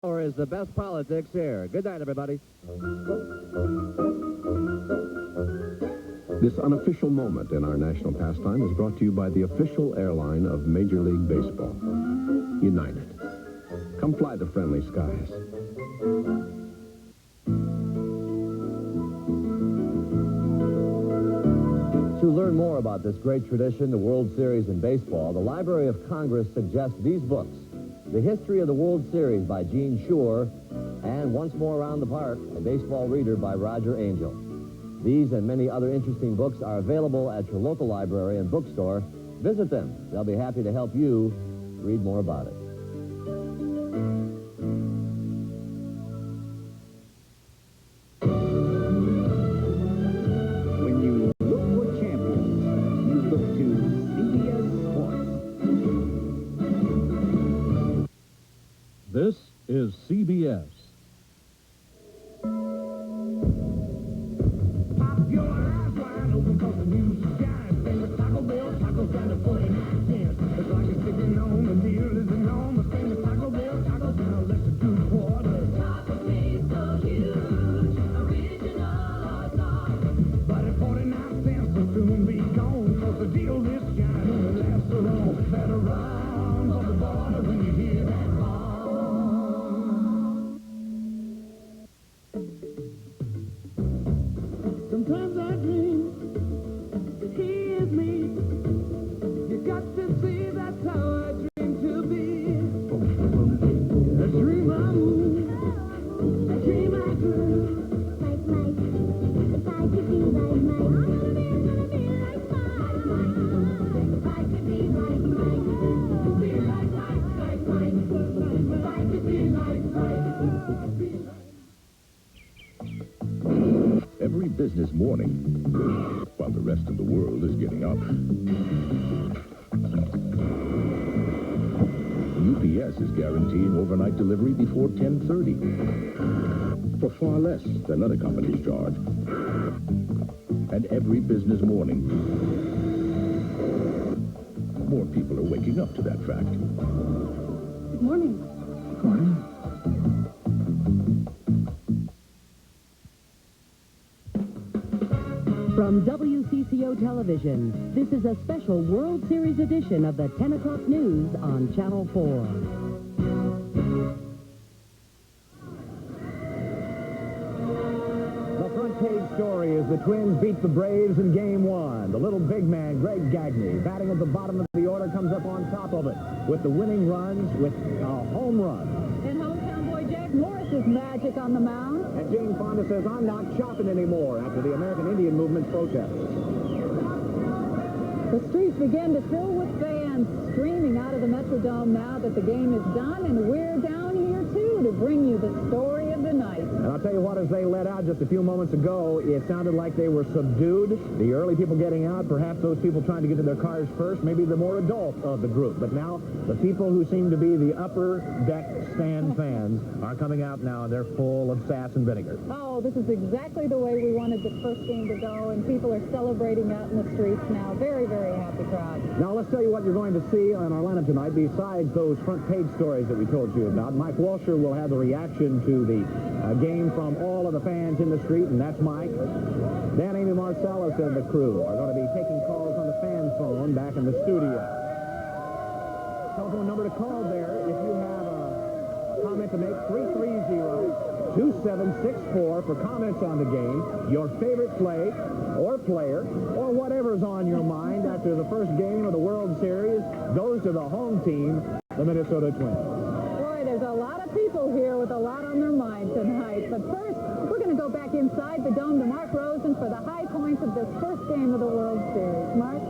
Or is the best politics here. Good night, everybody. This unofficial moment in our national pastime is brought to you by the official airline of Major League Baseball, United. Come fly the friendly skies. To learn more about this great tradition, the World Series in baseball, the Library of Congress suggests these books: The History of the World Series by Gene Shore, and Once More Around the Park, a baseball reader by Roger Angel. These and many other interesting books are available at your local library and bookstore. Visit them. They'll be happy to help you read more about it. When you look for champions, you look to CBS Sports. This is CBS. Sometimes I dream he is me. You got to see that's how I dream to be. A dream I move, a dream I do. Like Mike, if I could be like Mike, I'm gonna be like Mike. If I could be like Mike, be like Mike, like Mike. If I could be like Mike, be like. Every business morning, while the rest of the world is getting up. UPS is guaranteeing overnight delivery before 10:30 for far less than other companies charge. And every business morning, more people are waking up to that fact. Good morning. Good morning. From WCCO Television, this is a special World Series edition of the 10 o'clock news on Channel 4. The front page story is the Twins beat the Braves in Game 1. The little big man, Greg Gagne, batting at the bottom of the order, comes up on top of it with the winning runs with a home run. And hometown boy Jack Morris's magic on the mound. And Jane Fonda says, I'm not chopping anymore after the American Indian Movement's protest. The streets begin to fill with fans streaming out of the Metrodome now that the game is done, and we're down here, too, to bring you the story of the night. And I'll tell you what, as they let out just a few moments ago, it sounded like they were subdued. The early people getting out, perhaps those people trying to get to their cars first, maybe the more adult of the group. But now, the people who seem to be the upper deck stand fans are coming out now, and they're full of sass and vinegar. Oh, this is exactly the way we wanted the first game to go, and people are celebrating out in the streets now. Very, very happy crowd. Now, let's tell you what you're going to see on our lineup tonight, besides those front page stories that we told you about. Mike Walsher will have the reaction to the game from all of the fans in the street, and that's Mike. Dan, Amy Marcellus and the crew are going to be taking calls on the fan phone back in the studio. Telephone number to call there if you have a comment to make, 330-2764 for comments on the game, your favorite play or player, or whatever's on your mind after the first game of the World Series goes to the home team, the Minnesota Twins. Boy, there's a lot of people here with a lot on their mind tonight. But first, we're going to go back inside the dome to Mark Rosen for the high points of this first game of the World Series. Mark?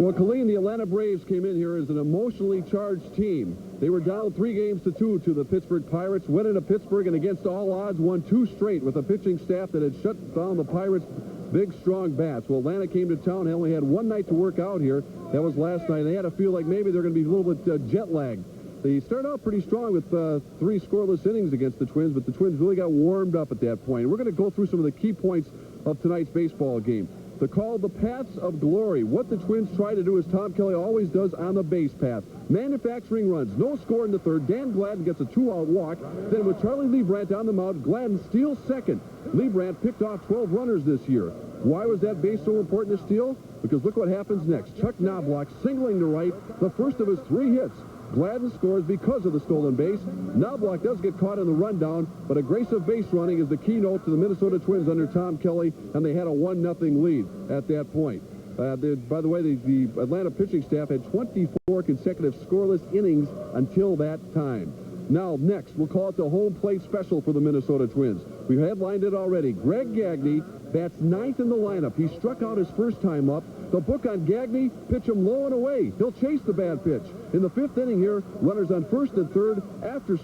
Well, Colleen, the Atlanta Braves came in here as an emotionally charged team. They were down 3-2 to the Pittsburgh Pirates, went into Pittsburgh, and against all odds won 2 straight with a pitching staff that had shut down the Pirates' big, strong bats. Well, Atlanta came to town. They only had one night to work out here. That was last night. They had to feel like maybe they're going to be a little bit jet lagged. They started out pretty strong with 3 scoreless innings against the Twins, but the Twins really got warmed up at that point. We're going to go through some of the key points of tonight's baseball game. They're called the paths of glory. What the Twins try to do, as Tom Kelly always does on the base path. Manufacturing runs. No score in the third. Dan Gladden gets a 2-out walk. Then with Charlie Leibrandt on the mound, Gladden steals second. Leibrandt picked off 12 runners this year. Why was that base so important to steal? Because look what happens next. Chuck Knobloch singling to right, the first of his 3 hits. Gladden scores because of the stolen base. Knobloch does get caught in the rundown, but aggressive base running is the keynote to the Minnesota Twins under Tom Kelly, and they had a 1-0 lead at that point. By the way, the Atlanta pitching staff had 24 consecutive scoreless innings until that time. Now, next, we'll call it the home plate special for the Minnesota Twins. We've headlined it already. Greg Gagne bats 9th in the lineup. He struck out his first time up. The book on Gagne, pitch him low and away. He'll chase the bad pitch. In the 5th inning here, runners on first and third. After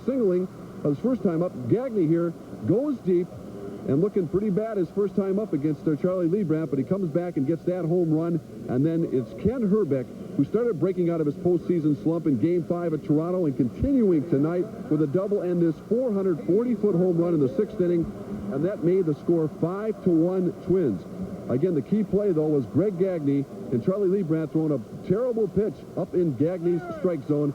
singling his first time up, Gagne here goes deep and looking pretty bad his first time up against Charlie Leibrandt, but he comes back and gets that home run. And then it's Ken Herbeck, who started breaking out of his postseason slump in Game 5 at Toronto and continuing tonight with a double and this 440-foot home run in the 6th inning, and that made the score 5-1 Twins. Again, the key play, though, was Greg Gagne and Charlie Leibrandt throwing a terrible pitch up in Gagne's strike zone.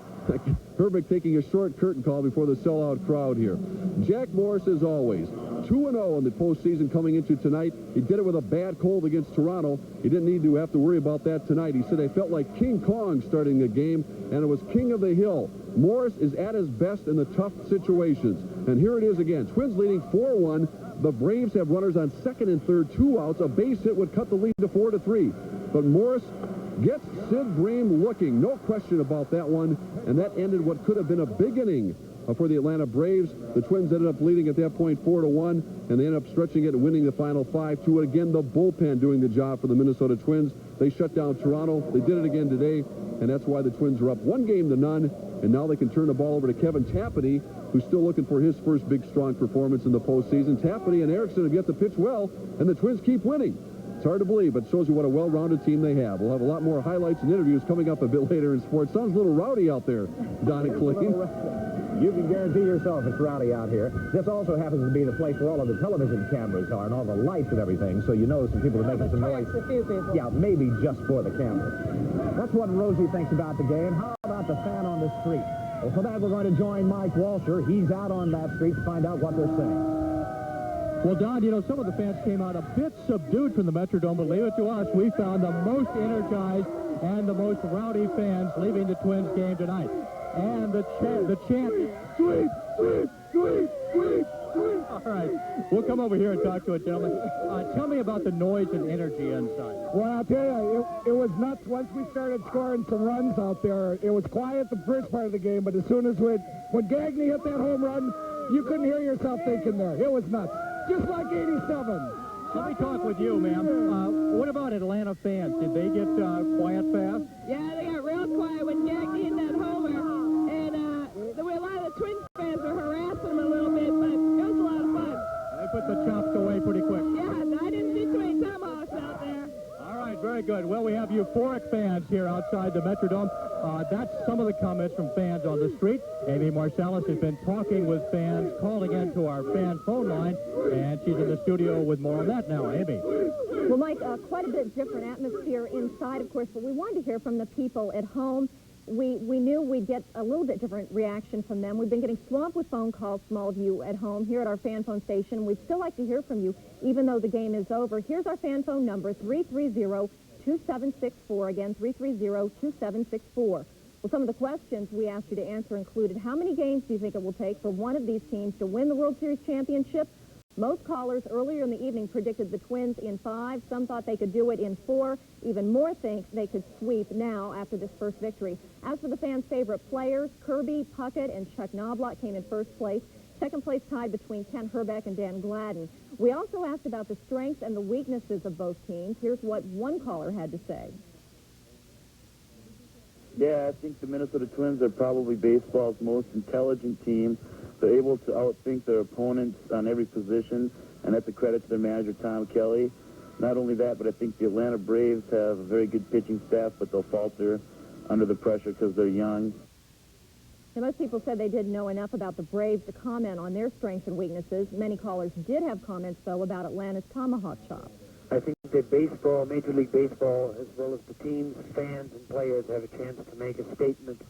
Herbeck taking a short curtain call before the sellout crowd here. Jack Morris, as always, 2-0 in the postseason coming into tonight. He did it with a bad cold against Toronto. He didn't need to have to worry about that tonight. He said they felt like King Kong starting the game, and it was King of the Hill. Morris is at his best in the tough situations. And here it is again. Twins leading 4-1. The Braves have runners on second and third, 2 outs. A base hit would cut the lead to 4-3. But Morris gets Sid Bream looking. No question about that one. And that ended what could have been a big inning for the Atlanta Braves. The Twins ended up leading at that point 4-1, and they ended up stretching it and winning the final 5-2. And again, the bullpen doing the job for the Minnesota Twins. They shut down Toronto. They did it again today, and that's why the Twins are up 1-0. And now they can turn the ball over to Kevin Tapani, who's still looking for his first big, strong performance in the postseason. Tapani and Erickson have yet to pitch well, and the Twins keep winning. It's hard to believe, but it shows you what a well-rounded team they have. We'll have a lot more highlights and interviews coming up a bit later in sports. Sounds a little rowdy out there, Don and Clayton. You can guarantee yourself it's rowdy out here. This also happens to be the place where all of the television cameras are and all the lights and everything, so you know some people are making some noise. A few people. Yeah, maybe just for the cameras. That's what Rosie thinks about the game. How about the fan on the street? Well, for that, we're going to join Mike Walsher. He's out on that street to find out what they're saying. Well, Don, you know, some of the fans came out a bit subdued from the Metrodome, but leave it to us. We found the most energized and the most rowdy fans leaving the Twins game tonight. And the chant, sweep, sweep, sweep, sweep, sweep. All right, we'll come over here and talk to a gentleman. Tell me about the noise and energy inside. Well, I'll tell you, it was nuts. Once we started scoring some runs out there, it was quiet the first part of the game, but as soon as when Gagne hit that home run, you couldn't hear yourself thinking there. It was nuts. Just like 87. Let me talk with you, ma'am. What about Atlanta fans? Did they get quiet fast? Yeah, they got real quiet when Gagne hit that homer. And a lot of the Twins fans were harassing him a little bit, but it was a lot of fun. They put the chops away pretty quick. Yeah, I didn't see too many tomahawks out there. All right, very good. Well, we have euphoric fans here outside the Metrodome. That's some of the comments from fans on the street. Amy Marsalis has been talking with fans, calling into our fan phone line, and she's in the studio with more on that now. Amy. Well, Mike, quite a bit different atmosphere inside, of course, but we wanted to hear from the people at home. We knew we'd get a little bit different reaction from them. We've been getting swamped with phone calls from all of you at home here at our fan phone station. We'd still like to hear from you, even though the game is over. Here's our fan phone number, 330-2764. Again, 330-2764. Well, some of the questions we asked you to answer included, how many games do you think it will take for one of these teams to win the World Series championship? Most callers earlier in the evening predicted the Twins in 5. Some thought they could do it in 4. Even more think they could sweep now after this first victory. As for the fans' favorite players, Kirby, Puckett, and Chuck Knobloch came in first place. Second place tied between Ken Herbeck and Dan Gladden. We also asked about the strengths and the weaknesses of both teams. Here's what one caller had to say. Yeah, I think the Minnesota Twins are probably baseball's most intelligent team. They're able to outthink their opponents on every position, and that's a credit to their manager, Tom Kelly. Not only that, but I think the Atlanta Braves have a very good pitching staff, but they'll falter under the pressure because they're young. Now, most people said they didn't know enough about the Braves to comment on their strengths and weaknesses. Many callers did have comments, though, about Atlanta's Tomahawk Chop. I think that baseball, Major League Baseball, as well as the teams, fans, and players have a chance to make a statement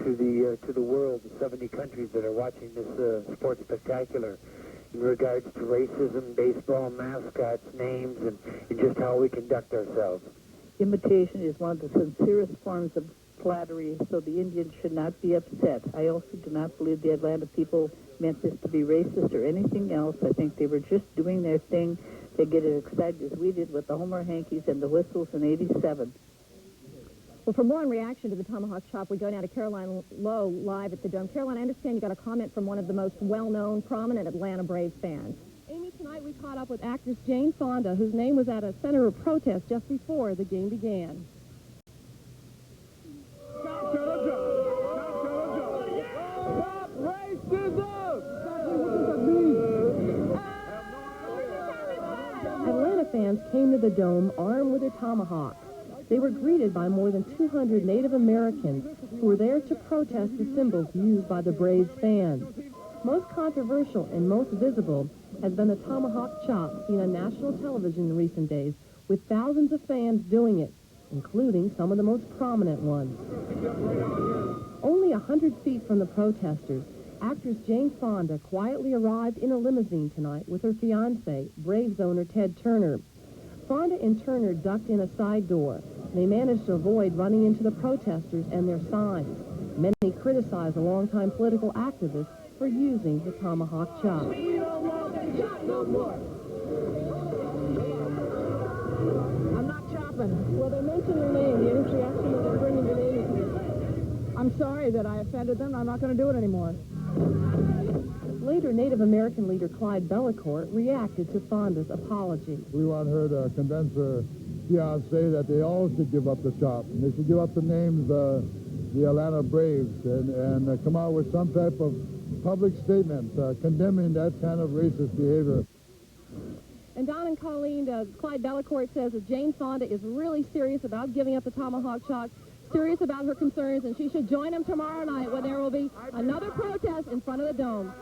to the world, the 70 countries that are watching this sports spectacular in regards to racism, baseball, mascots, names, and just how we conduct ourselves. Imitation is one of the sincerest forms of flattery, so the Indians should not be upset. I also do not believe the Atlanta people meant this to be racist or anything else. I think they were just doing their thing. They get as excited as we did with the Homer Hankies and the whistles in '87. Well, for more on reaction to the Tomahawk Chop, we go now to Caroline Lowe live at the Dome. Caroline, I understand you got a comment from one of the most well-known, prominent Atlanta Braves fans. Amy, tonight we caught up with actress Jane Fonda, whose name was at a center of protest just before the game began. Stop racism! Atlanta fans came to the Dome armed with their tomahawks. They were greeted by more than 200 Native Americans who were there to protest the symbols used by the Braves fans. Most controversial and most visible has been the Tomahawk Chop seen on national television in recent days, with thousands of fans doing it, including some of the most prominent ones. Only 100 feet from the protesters, actress Jane Fonda quietly arrived in a limousine tonight with her fiancé, Braves owner Ted Turner. Fonda and Turner ducked in a side door. They managed to avoid running into the protesters and their signs. Many criticized the longtime political activist for using the Tomahawk Chop. We don't want that chop no more. I'm not chopping. Well, they mentioned your name. The reaction was they're bringing your name here. I'm sorry that I offended them. I'm not going to do it anymore. Later, Native American leader Clyde Bellicourt reacted to Fonda's apology. We want her to convince her fiancé that they all should give up the chop. And they should give up the names, the Atlanta Braves, and come out with some type of public statement condemning that kind of racist behavior. And Don and Colleen, Clyde Bellicourt says that Jane Fonda is really serious about giving up the Tomahawk Chop, serious about her concerns, and she should join them tomorrow night when there will be another protest in front of the Dome.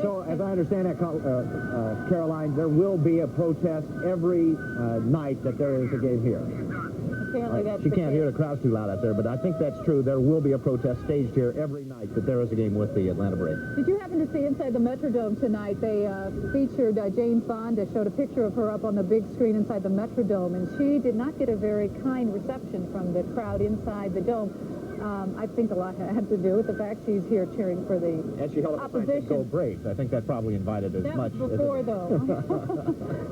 So, as I understand it, Caroline, there will be a protest every night that there is a game here. Apparently that's She the can't case. hear the crowds too loud out there, but I think that's true. There will be a protest staged here every night that there is a game with the Atlanta Braves. Did you happen to see inside the Metrodome tonight? They featured Jane Fonda, showed a picture of her up on the big screen inside the Metrodome, and she did not get a very kind reception from the crowd inside the Dome. I think a lot had to do with the fact she's here cheering for the And she held up a sign saying, "Go Braves." I think that probably invited as That much. was before, though.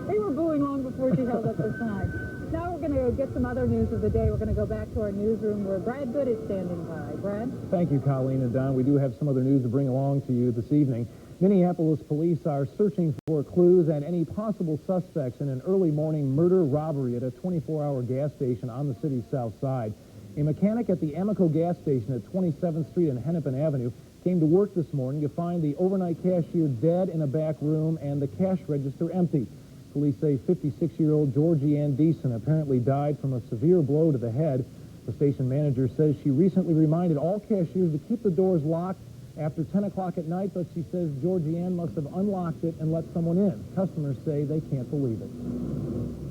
They were booing long before she held up the sign. Now we're going to get some other news of the day. We're going to go back to our newsroom where Brad Good is standing by. Brad? Thank you, Colleen and Don. We do have some other news to bring along to you this evening. Minneapolis police are searching for clues and any possible suspects in an early morning murder-robbery at a 24-hour gas station on the city's south side. A mechanic at the Amoco gas station at 27th Street and Hennepin Avenue came to work this morning to find the overnight cashier dead in a back room and the cash register empty. Police say 56-year-old Georgie Ann Deason apparently died from a severe blow to the head. The station manager says she recently reminded all cashiers to keep the doors locked after 10 o'clock at night, but she says Georgie Ann must have unlocked it and let someone in. Customers say they can't believe it.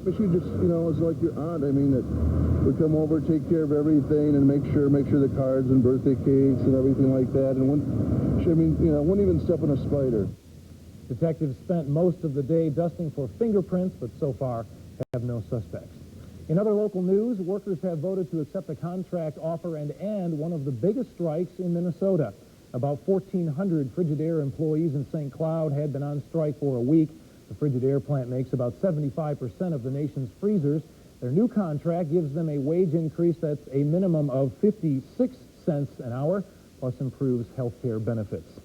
But she just, it's like your aunt. I mean, that would come over, take care of everything, and make sure the cards and birthday cakes and everything like that. And wouldn't even step on a spider. Detectives spent most of the day dusting for fingerprints, but so far have no suspects. In other local news, workers have voted to accept a contract offer and end one of the biggest strikes in Minnesota. About 1,400 Frigidaire employees in St. Cloud had been on strike for a week. The Frigidaire plant makes about 75% of the nation's freezers. Their new contract gives them a wage increase that's a minimum of 56 cents an hour, plus improves health care benefits.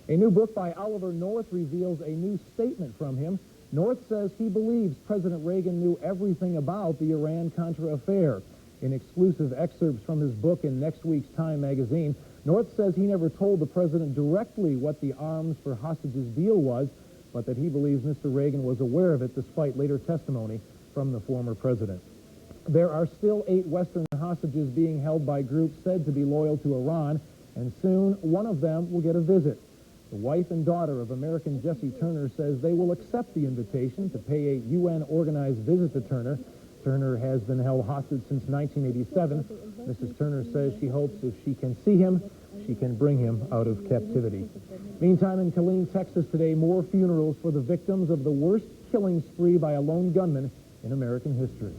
A new book by Oliver North reveals a new statement from him. North says he believes President Reagan knew everything about the Iran-Contra affair. In exclusive excerpts from his book in next week's Time magazine, North says he never told the president directly what the arms for hostages deal was, but that he believes Mr. Reagan was aware of it despite later testimony from the former president. There are still 8 Western hostages being held by groups said to be loyal to Iran, and soon one of them will get a visit. The wife and daughter of American Jesse Turner says they will accept the invitation to pay a UN-organized visit to Turner. Turner has been held hostage since 1987. Mrs. Turner says she hopes if she can see him, she can bring him out of captivity. Meantime, in Killeen, Texas today, more funerals for the victims of the worst killing spree by a lone gunman in American history.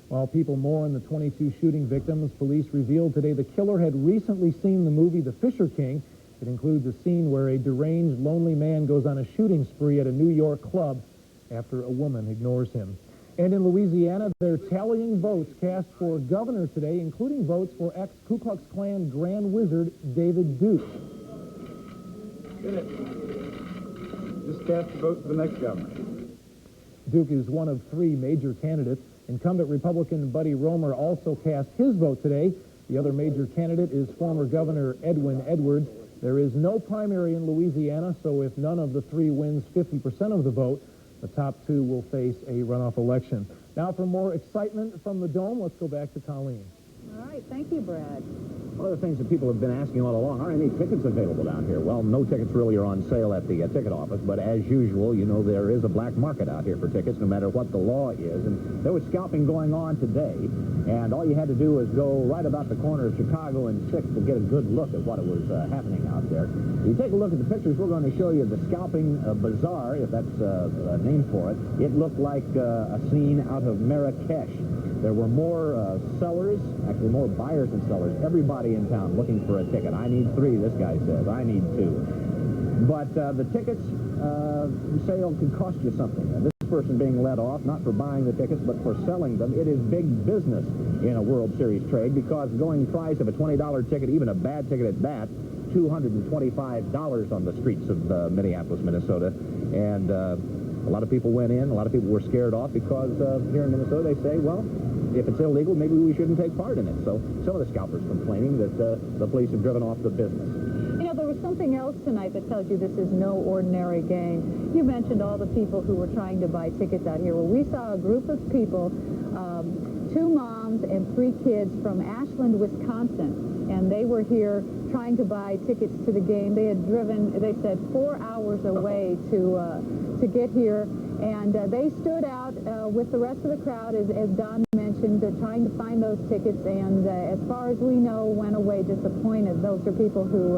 While people mourn the 22 shooting victims, police revealed today the killer had recently seen the movie The Fisher King. It includes a scene where a deranged, lonely man goes on a shooting spree at a New York club after a woman ignores him. And in Louisiana, they're tallying votes cast for governor today, including votes for ex-Ku Klux Klan Grand Wizard David Duke. Just cast a vote for the next governor. Duke is one of three major candidates. Incumbent Republican Buddy Roemer also cast his vote today. The other major candidate is former Governor Edwin Edwards. There is no primary in Louisiana, so if none of the three wins 50% of the vote, the top two will face a runoff election. Now for more excitement from the Dome, let's go back to Colleen. All right, thank you, Brad. One of the things that people have been asking all along, are any tickets available down here? Well, no tickets really are on sale at the ticket office, but as usual, you know, there is a black market out here for tickets, no matter what the law is. And there was scalping going on today, and all you had to do was go right about the corner of Chicago and 6th to get a good look at what was happening out there. If you take a look at the pictures, we're going to show you the scalping bazaar, if that's a name for it. It looked like a scene out of Marrakesh. There were more sellers, actually more buyers than sellers. Everybody in town looking for a ticket. I need 3, this guy says. I need 2. But the tickets sale could cost you something. This person being let off, not for buying the tickets, but for selling them. It is big business in a World Series trade because the going price of a $20 ticket, even a bad ticket at that, $225 on the streets of Minneapolis, Minnesota. And a lot of people went in. A lot of people were scared off because here in Minnesota they say, well, if it's illegal, maybe we shouldn't take part in it. So some of the scalpers complaining that the police have driven off the business. You know, there was something else tonight that tells you this is no ordinary game. You mentioned all the people who were trying to buy tickets out here. Well, we saw a group of people, 2 moms and 3 kids from Ashland, Wisconsin, and they were here trying to buy tickets to the game. They had driven, they said, 4 hours away to get here, and they stood out with the rest of the crowd, as Don mentioned, trying to find those tickets, and as far as we know, went away disappointed. Those are people who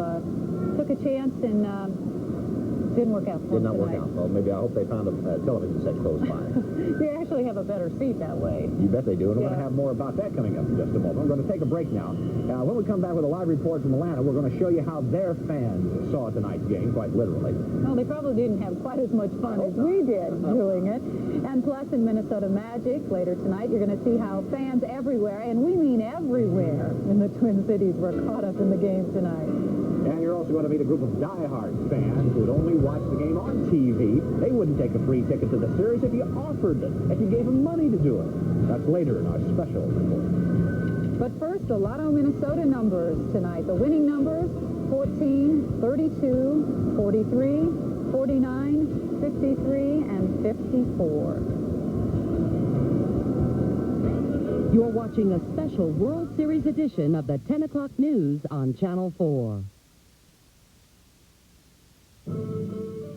took a chance and didn't work out for them. Did not work out. Well, maybe I hope they found a television set close by. You actually have a better seat that way. You bet they do, and we're going to have more about that coming up in just a moment. We're going to take a break now. When we come back with a live report from Atlanta, we're going to show you how their fans saw tonight's game, quite literally. Well, they probably didn't have quite as much fun as we did doing it. And plus, in Minnesota Magic, later tonight, you're going to see how fans everywhere, and we mean everywhere, in the Twin Cities were caught up in the game tonight. And you're also going to meet a group of diehard fans who would only watch the game on TV. They wouldn't take a free ticket to the series if you offered it, if you gave them money to do it. That's later in our special report. But first, the Lotto Minnesota numbers tonight. The winning numbers, 14, 32, 43, 49, 53, and 54. You're watching a special World Series edition of the 10 o'clock news on Channel 4.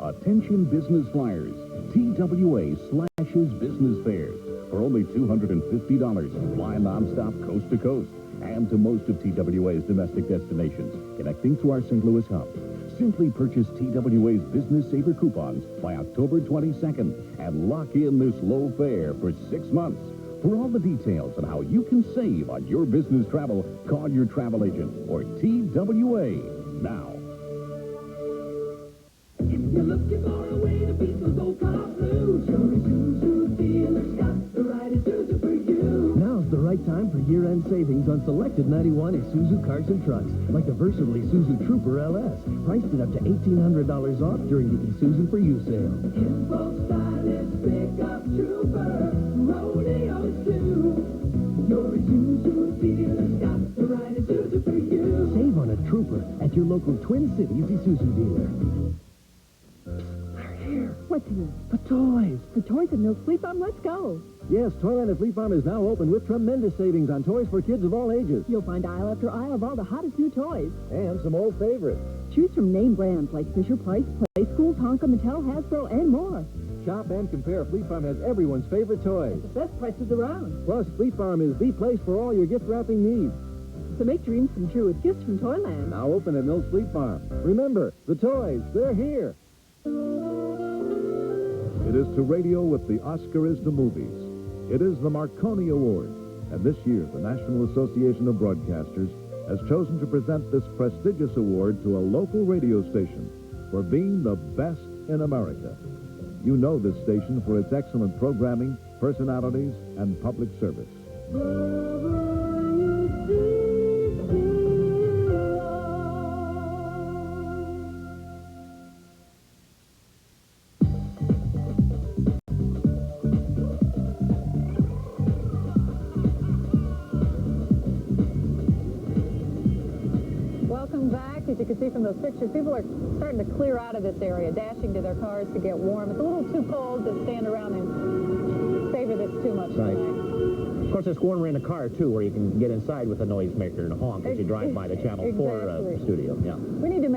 Attention business flyers. TWA slashes business fares for only $250. Fly nonstop coast to coast and to most of TWA's domestic destinations, connecting to our St. Louis hub. Simply purchase TWA's Business Saver coupons by October 22nd and lock in this low fare for 6 months. For all the details on how you can save on your business travel, call your travel agent or TWA now. You're looking for a way to beat those old car blues. Your Isuzu dealer's got the right Isuzu for you. Now's the right time for year-end savings on selected 91 Isuzu cars and trucks, like the versatile Isuzu Trooper LS, priced at up to $1,800 off during the Isuzu for You sale. Info stylish pickup trooper, rodeos too. Your Isuzu dealer's got the right Isuzu for you. Save on a Trooper at your local Twin Cities Isuzu dealer. What's here? The toys. The toys have no sleep on. Let's go. Yes, Toyland at Fleet Farm is now open with tremendous savings on toys for kids of all ages. You'll find aisle after aisle of all the hottest new toys. And some old favorites. Choose from name brands like Fisher-Price, Play School, Tonka, Mattel, Hasbro, and more. Shop and compare. Fleet Farm has everyone's favorite toys. The best prices around. Plus, Fleet Farm is the place for all your gift wrapping needs. So make dreams come true with gifts from Toyland. Now open at Mills Fleet Farm. Remember, the toys, they're here. It is to radio what the Oscar is to movies. It is the Marconi Award. And this year, the National Association of Broadcasters has chosen to present this prestigious award to a local radio station for being the best in America. You know this station for its excellent programming, personalities, and public service. Welcome back. As you can see from those pictures, people are starting to clear out of this area, dashing to their cars to get warm. It's a little too cold to stand around and savor this too much tonight. Of course, there's corner in a car, too, where you can get inside with a noisemaker and honk as you drive by the Channel 4 studio. Yeah. We need to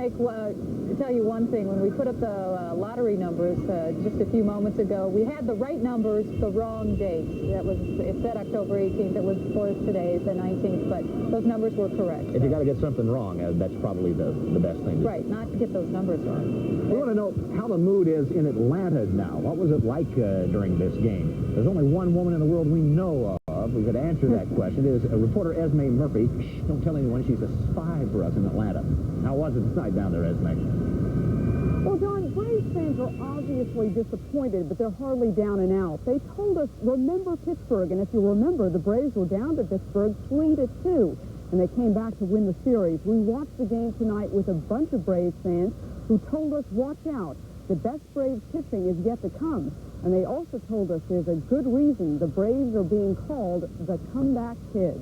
tell you one thing. When we put up the lottery numbers just a few moments ago, we had the right numbers, the wrong dates. It said October 18th. It was for today, the 19th, but those numbers were correct. If you got to get something wrong, that's probably the best thing to do. Right, not to get those numbers wrong. We want to know how the mood is in Atlanta now. What was it like during this game? There's only one woman in the world we know of who could answer that question. It is reporter Esme Murphy. Shh, don't tell anyone. She's a spy for us in Atlanta. How was it tonight down there, Esme? Well, John, Braves fans are obviously disappointed, but they're hardly down and out. They told us, remember Pittsburgh, and if you remember, the Braves were down to Pittsburgh 3-2, and they came back to win the series. We watched the game tonight with a bunch of Braves fans who told us, watch out, the best Braves pitching is yet to come. And they also told us there's a good reason the Braves are being called the comeback kids.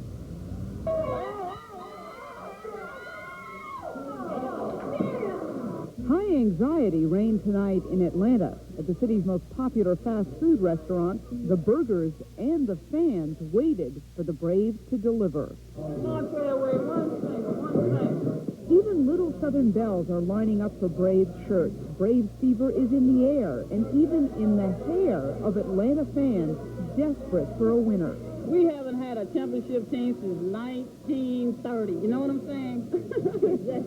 High anxiety reigned tonight in Atlanta at the city's most popular fast food restaurant. The burgers and the fans waited for the Braves to deliver. Even little Southern belles are lining up for Braves shirts. Braves fever is in the air and even in the hair of Atlanta fans desperate for a winner. We haven't had a championship team since 1930. You know what I'm saying?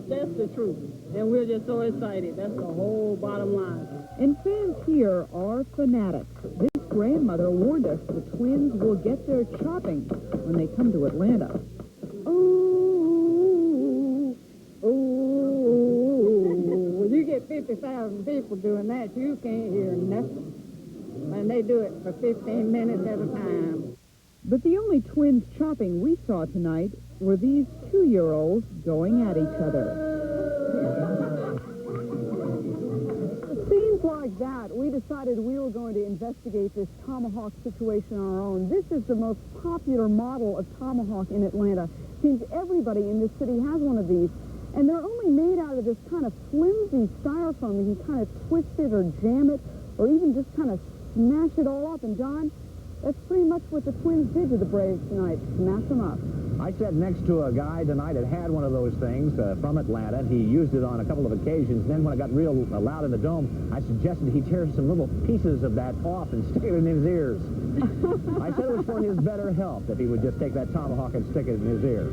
that's the truth. And we're just so excited. That's the whole bottom line. And fans here are fanatics. This grandmother warned us the Twins will get their chopping when they come to Atlanta. When you get 50,000 people doing that, you can't hear nothing. And they do it for 15 minutes at a time. But the only Twins chopping we saw tonight were these 2-year-olds going at each other. Scenes like that, we decided we were going to investigate this Tomahawk situation on our own. This is the most popular model of Tomahawk in Atlanta. Seems everybody in this city has one of these. And they're only made out of this kind of flimsy styrofoam. You can kind of twist it or jam it or even just kind of smash it all up. And, John, that's pretty much what the Twins did to the Braves tonight, smash them up. I sat next to a guy tonight that had one of those things from Atlanta, and he used it on a couple of occasions. Then when it got real loud in the dome, I suggested he tear some little pieces of that off and stick it in his ears. I said it was for his better health if he would just take that tomahawk and stick it in his ear.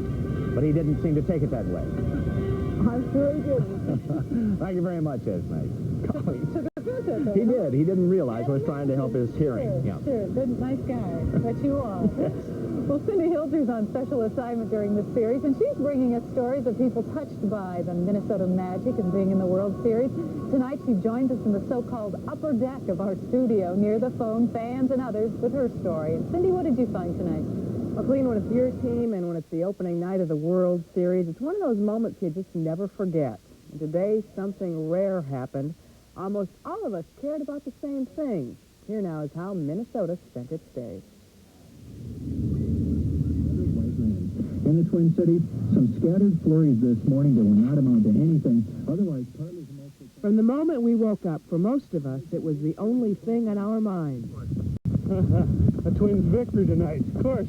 But he didn't seem to take it that way. I'm sure he didn't. Thank you very much, Esme. He did. He didn't realize I was trying to help his hearing. Sure. Good, nice guy. But you are. Well, Cindy Hilger's on special assignment during this series, and she's bringing us stories of people touched by the Minnesota Magic and being in the World Series. Tonight, she joined us in the so-called upper deck of our studio near the phone, fans and others, with her story. And Cindy, what did you find tonight? Well, Colleen, when it's your team and when it's the opening night of the World Series, it's one of those moments you just never forget. And today, something rare happened. Almost all of us cared about the same thing. Here now is how Minnesota spent its day. In the Twin Cities, some scattered flurries this morning that will not amount to anything. Otherwise, partly the most... From the moment we woke up, for most of us, it was the only thing on our minds. a Twins victory tonight, of course.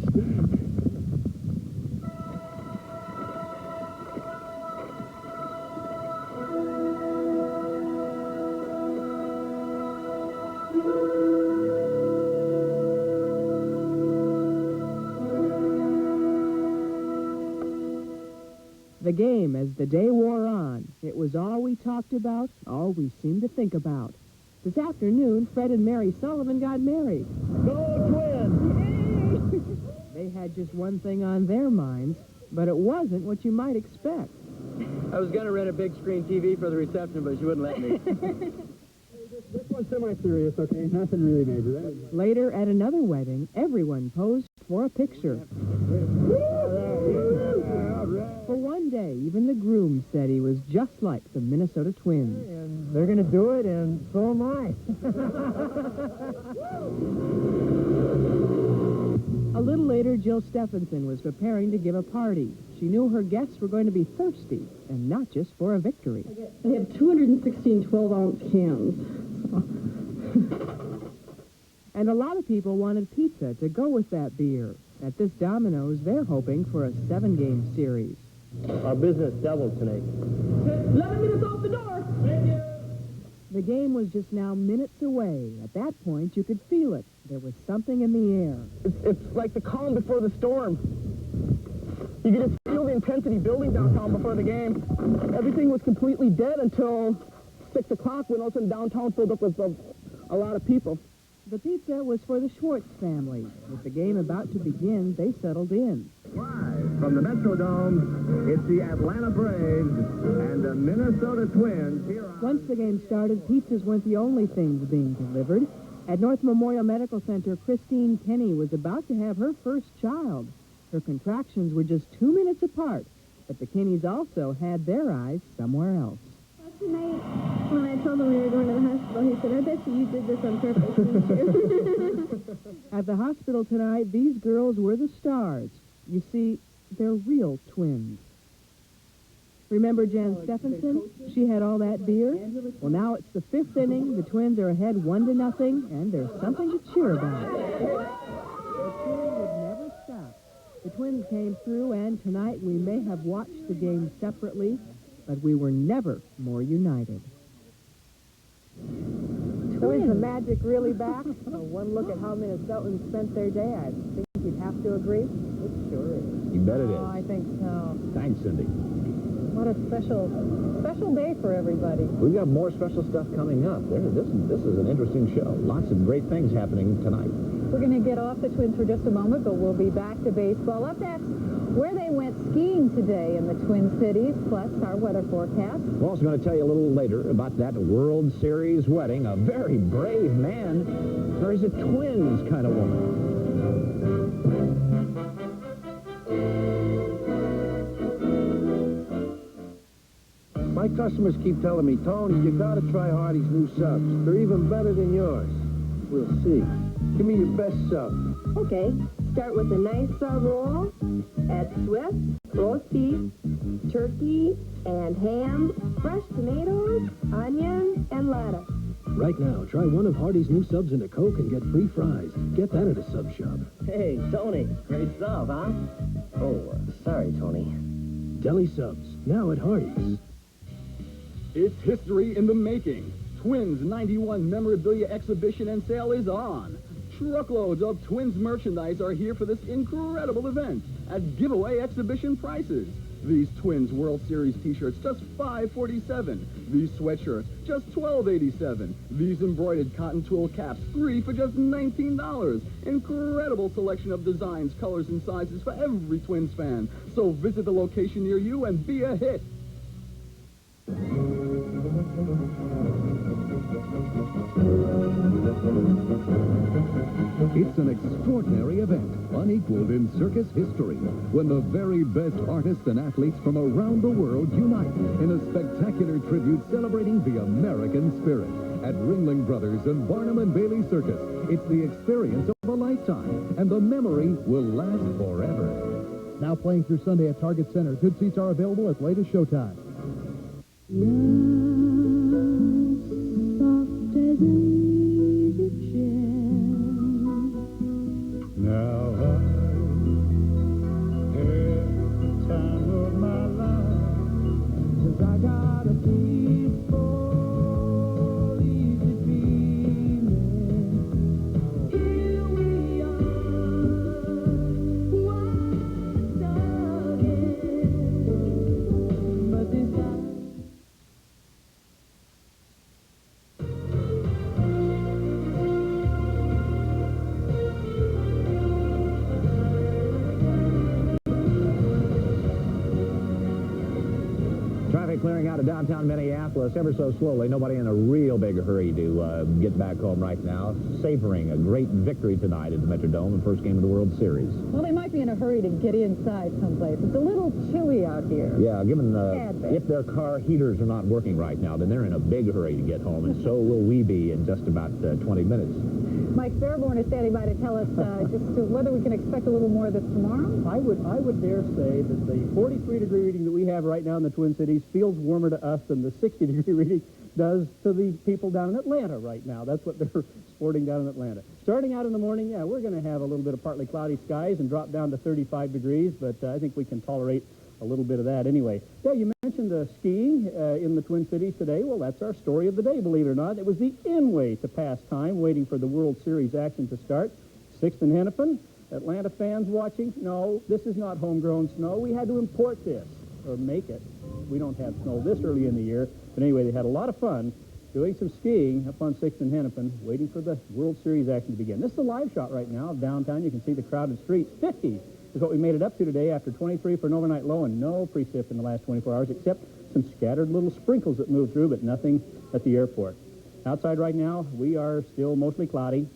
The game, as the day wore on, it was all we talked about, all we seemed to think about. This afternoon, Fred and Mary Sullivan got married. Go Twins! They had just one thing on their minds, but it wasn't what you might expect. I was going to rent a big screen TV for the reception, but she wouldn't let me. This one's semi-serious, okay? Nothing really major. Later, at another wedding, everyone posed for a picture. For one day, even the groom said he was just like the Minnesota Twins. And they're going to do it, and so am I. A little later, Jill Stephenson was preparing to give a party. She knew her guests were going to be thirsty, and not just for a victory. I have 216 12-ounce cans. And a lot of people wanted pizza to go with that beer. At this Domino's, they're hoping for a 7-game series. Our business doubled tonight. 11 minutes off the door. Thank you. The game was just now minutes away. At that point, you could feel it. There was something in the air. It's like the calm before the storm. You could just feel the intensity building downtown before the game. Everything was completely dead until 6 o'clock when all of a sudden downtown filled up with a lot of people. The pizza was for the Schwartz family. With the game about to begin, they settled in. Live from the Metrodome, it's the Atlanta Braves and the Minnesota Twins here on... Once the game started, pizzas weren't the only things being delivered. At North Memorial Medical Center, Christine Kenny was about to have her first child. Her contractions were just 2 minutes apart, but the Kennys also had their eyes somewhere else. Tonight, when I told him we were going to the hospital, he said, I bet you did this on purpose, didn't you? At the hospital tonight, these girls were the stars. You see, they're real twins. Remember Jan Stephenson? She had all that beer. Well, now it's the 5th inning. The Twins are ahead 1-0, and there's something to cheer about. The cheering would never stop. The Twins came through, and tonight we may have watched the game separately, but we were never more united. So is the magic really back? One look at how Minnesotans spent their day, I think you'd have to agree. It sure is. You bet it is. I think so. Thanks, Cindy. What a special day for everybody. We've got more special stuff coming up. This is an interesting show. Lots of great things happening tonight. We're going to get off the Twins for just a moment, but we'll be back to baseball. Up next, where they went skiing today in the Twin Cities, plus our weather forecast. We're also going to tell you a little later about that World Series wedding. A very brave man marries a Twins kind of woman. My customers keep telling me, Tony, you gotta try Hardy's new subs. They're even better than yours. We'll see. Give me your best sub. Okay, start with a nice sub roll. Add Swiss, roast beef, turkey, and ham, fresh tomatoes, onions, and lettuce. Right now, try one of Hardy's new subs and a Coke and get free fries. Get that at a sub shop. Hey, Tony, great sub, huh? Oh, sorry, Tony. Deli subs, now at Hardy's. It's history in the making. Twins 91 memorabilia exhibition and sale is on. Truckloads of Twins merchandise are here for this incredible event at giveaway exhibition prices. These Twins World Series t-shirts, just $5.47. These sweatshirts, just $12.87. These embroidered cotton twill caps, 3 for just $19. Incredible selection of designs, colors, and sizes for every Twins fan. So visit the location near you and be a hit. It's an extraordinary event, unequaled in circus history, when the very best artists and athletes from around the world unite in a spectacular tribute celebrating the American spirit. At Ringling Brothers and Barnum and Bailey Circus, it's the experience of a lifetime, and the memory will last forever. Now playing through Sunday at Target Center. Good seats are available as late as showtime. Soft as an easy chair, clearing out of downtown Minneapolis ever so slowly. Nobody in a real big hurry to get back home right now. Savoring a great victory tonight at the Metrodome, the first game of the World Series. Well, they might be in a hurry to get inside someplace. It's a little chilly out here. Yeah, given if their car heaters are not working right now, then they're in a big hurry to get home, and so will we be in just about 20 minutes. Mike Fairborn is standing by to tell us just whether we can expect a little more of this tomorrow. I would dare say that the 43-degree reading that we have right now in the Twin Cities feels warmer to us than the 60-degree reading does to the people down in Atlanta right now. That's what they're sporting down in Atlanta. Starting out in the morning, yeah, we're going to have a little bit of partly cloudy skies and drop down to 35 degrees, but I think we can tolerate a little bit of that anyway. Yeah, you mentioned skiing in the Twin Cities today. Well, that's our story of the day, believe it or not. It was the in-way to pass time, waiting for the World Series action to start. 6th and Hennepin. Atlanta fans watching? No, this is not homegrown snow. We had to import this, or make it. We don't have snow this early in the year. But anyway, they had a lot of fun doing some skiing up on 6th and Hennepin, waiting for the World Series action to begin. This is a live shot right now of downtown. You can see the crowded streets. 50 is what we made it up to today after 23 for an overnight low and no precip in the last 24 hours, except some scattered little sprinkles that moved through, but nothing at the airport. Outside right now, we are still mostly cloudy.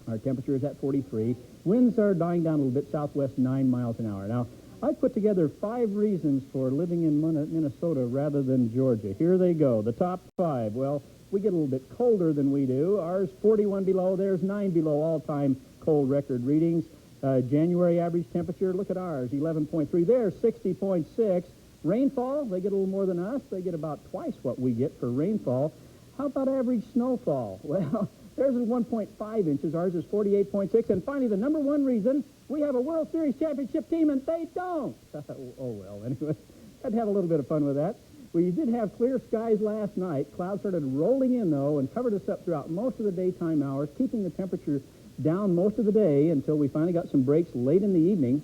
Our temperature is at 43. Winds are dying down a little bit, southwest 9 miles an hour. Now, I put together 5 reasons for living in Minnesota rather than Georgia. Here they go. The top 5. Well, we get a little bit colder than we do. Ours 41 below. There's 9 below all-time cold record readings. January average temperature, look at ours, 11.3. There's 60.6. Rainfall, they get a little more than us. They get about twice what we get for rainfall. How about average snowfall? Well, theirs is 1.5 inches. Ours is 48.6. And finally, the number 1 reason, we have a World Series championship team, and they don't. Oh, well, anyway, had to have a little bit of fun with that. We did have clear skies last night. Clouds started rolling in, though, and covered us up throughout most of the daytime hours, keeping the temperature down most of the day until we finally got some breaks late in the evening.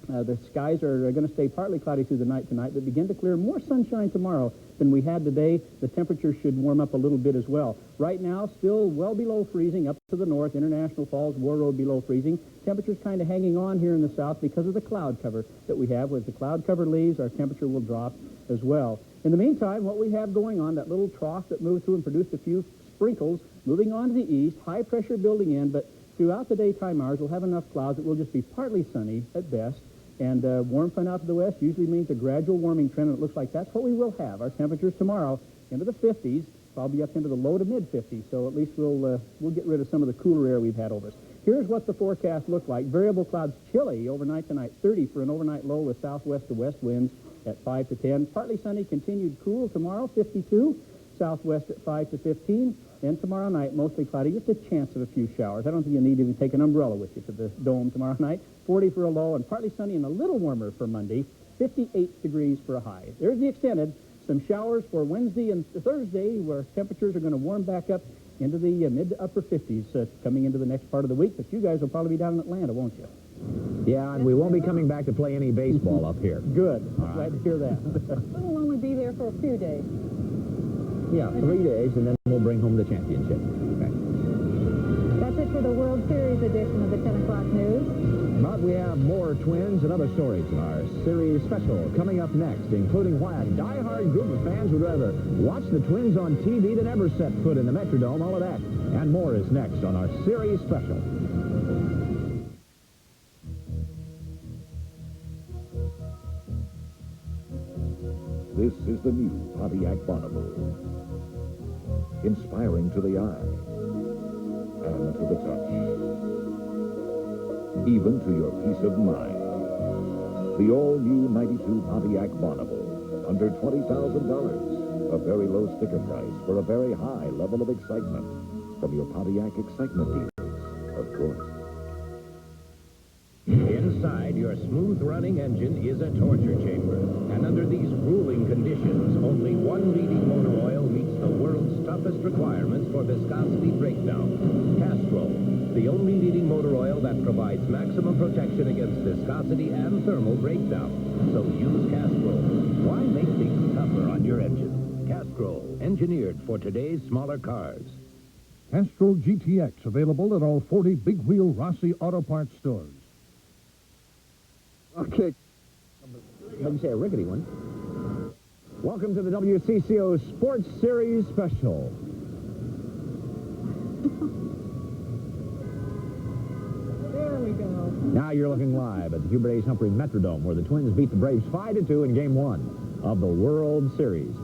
The skies are going to stay partly cloudy through the night tonight, but begin to clear. More sunshine tomorrow than we had today. The temperature should warm up a little bit as well. Right now, still well below freezing up to the north. International Falls, War Road below freezing. Temperatures kind of hanging on here in the south because of the cloud cover that we have. As the cloud cover leaves, our temperature will drop as well. In the meantime, what we have going on, that little trough that moved through and produced a few sprinkles, moving on to the east, high pressure building in, but throughout the daytime hours, we'll have enough clouds that will just be partly sunny at best. And warm front out to the west usually means a gradual warming trend, and it looks like that's what we will have. Our temperatures tomorrow into the 50s, probably up into the low to mid-50s, so at least we'll get rid of some of the cooler air we've had over us. Here's what the forecast looked like. Variable clouds chilly overnight tonight, 30 for an overnight low with southwest to west winds at 5 to 10. Partly sunny, continued cool tomorrow, 52. Southwest at 5 to 15. And tomorrow night, mostly cloudy, just a chance of a few showers. I don't think you need to even take an umbrella with you to the dome tomorrow night. 40 for a low and partly sunny and a little warmer for Monday. 58 degrees for a high. There's the extended. Some showers for Wednesday and Thursday where temperatures are going to warm back up into the mid to upper 50s coming into the next part of the week. But you guys will probably be down in Atlanta, won't you? Yeah, and we won't be coming back to play any baseball up here. Good. Glad to hear that. We'll only be there for a few days. Yeah, 3 days, and then we'll bring home the championship. Okay. That's it for the World Series edition of the 10 o'clock news. But we have more Twins and other stories in our series special coming up next, including why a die-hard group of fans would rather watch the Twins on TV than ever set foot in the Metrodome. All of that and more is next on our series special. This is the new Pontiac Bonneville. Inspiring to the eye and to the touch. Even to your peace of mind. The all-new 92 Pontiac Bonneville. Under $20,000. A very low sticker price for a very high level of excitement. From your Pontiac excitement dealers, of course. Inside your smooth-running engine is a torture chamber. And under these grueling conditions, only one leading motor oil meets the world's toughest requirements for viscosity breakdown. Castrol, the only leading motor oil that provides maximum protection against viscosity and thermal breakdown. So use Castrol. Why make things tougher on your engine? Castrol, engineered for today's smaller cars. Castrol GTX, available at all 40 Big Wheel Rossi Auto Parts stores. Okay. Let me say a rickety one. Welcome to the WCCO Sports Series Special. There we go. Now you're looking live at the Hubert H. Humphrey Metrodome, where the Twins beat the Braves 5-2 in Game 1 of the World Series.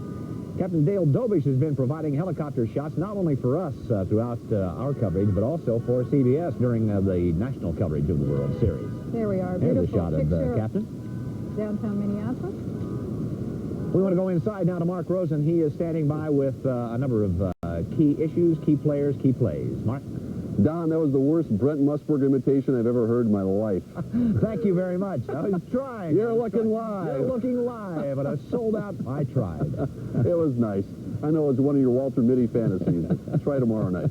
Captain Dale Dobish has been providing helicopter shots not only for us throughout our coverage, but also for CBS during the national coverage of the World Series. There we are. There's a Beautiful shot of picture Captain. Downtown Minneapolis. We want to go inside now to Mark Rosen. He is standing by with a number of key issues, key players, key plays. Mark? Don, that was the worst Brent Musburger imitation I've ever heard in my life. Thank you very much. I was trying. You're looking live. You're looking live, but I sold out. I tried. It was nice. I know it's one of your Walter Mitty fantasies. Try tomorrow night.